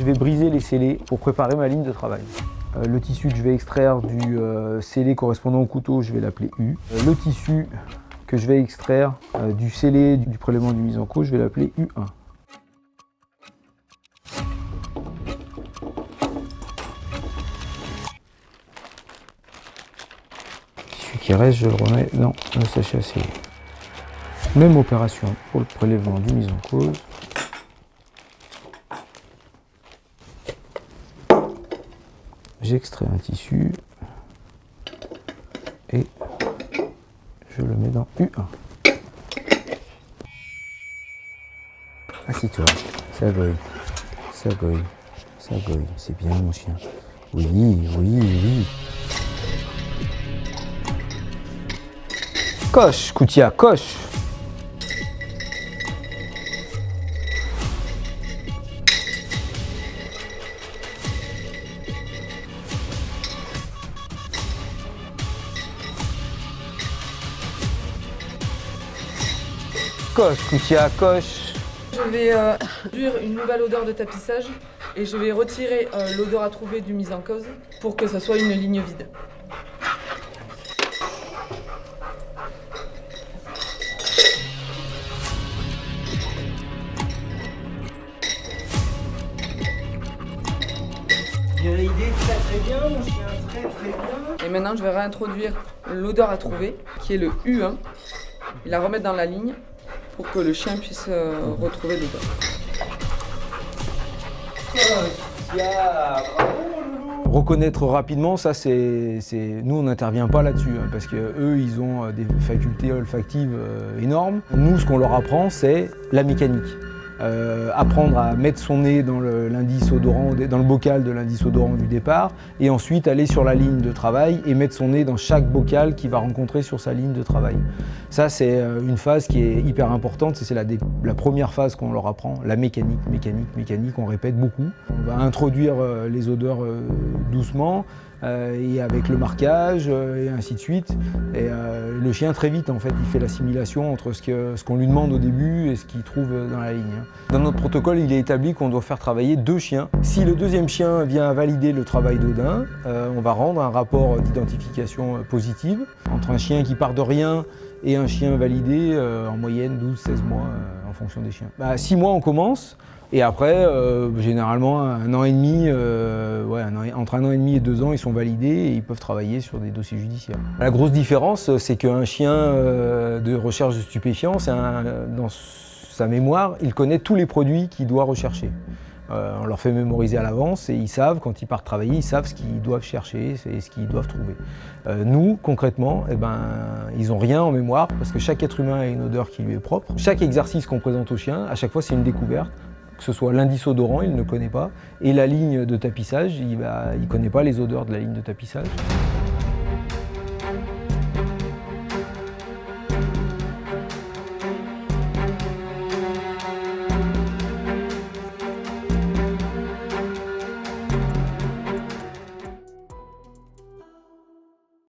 Je vais briser les scellés pour préparer ma ligne de travail. Le tissu que je vais extraire du scellé correspondant au couteau, je vais l'appeler U. Le tissu que je vais extraire du scellé du prélèvement du mise en cause, je vais l'appeler U1. Celui qui reste, je le remets dans le sachet à sceller. Même opération pour le prélèvement du mise en cause. J'extrais un tissu et je le mets dans U1. Assis-toi, ça goille, ça goille, ça goille, c'est bien mon chien. Oui, oui, oui. Coche, Koutia, coche. Coche, Koutia, coche. Je vais induire une nouvelle odeur de tapissage et je vais retirer l'odeur à trouver du mise en cause pour que ça soit une ligne vide. Bien idée, très bien, mon chien, très bien. Et maintenant je vais réintroduire l'odeur à trouver qui est le U1 et la remettre dans la ligne pour que le chien puisse retrouver l'odeur. Reconnaître rapidement, ça nous on n'intervient pas là-dessus hein, parce qu'eux ils ont des facultés olfactives énormes. Nous ce qu'on leur apprend c'est la mécanique. Apprendre à mettre son nez dans l'indice odorant, dans le bocal de l'indice odorant du départ et ensuite aller sur la ligne de travail et mettre son nez dans chaque bocal qu'il va rencontrer sur sa ligne de travail. Ça c'est une phase qui est hyper importante, c'est la première phase qu'on leur apprend, la mécanique, on répète beaucoup. On va introduire les odeurs doucement et avec le marquage et ainsi de suite. Et le chien très vite en fait il fait l'assimilation entre ce qu'on lui demande au début et ce qu'il trouve dans la ligne. Dans notre protocole il est établi qu'on doit faire travailler 2 chiens. Si le deuxième chien vient valider le travail d'Odin, on va rendre un rapport d'identification positive entre un chien qui part de rien et un chien validé en moyenne 12-16 mois en fonction des chiens. 6 mois on commence. Et après, généralement, 1 an et demi, entre 1 an et demi et 2 ans, ils sont validés et ils peuvent travailler sur des dossiers judiciaires. La grosse différence, c'est qu'un chien de recherche de stupéfiants, dans sa mémoire, il connaît tous les produits qu'il doit rechercher. On leur fait mémoriser à l'avance et ils savent, quand ils partent travailler, ils savent ce qu'ils doivent chercher et ce qu'ils doivent trouver. Nous, concrètement, ils n'ont rien en mémoire parce que chaque être humain a une odeur qui lui est propre. Chaque exercice qu'on présente au chien, à chaque fois, c'est une découverte. Que ce soit l'indice odorant, il ne le connaît pas, et la ligne de tapissage, il ne connaît pas les odeurs de la ligne de tapissage.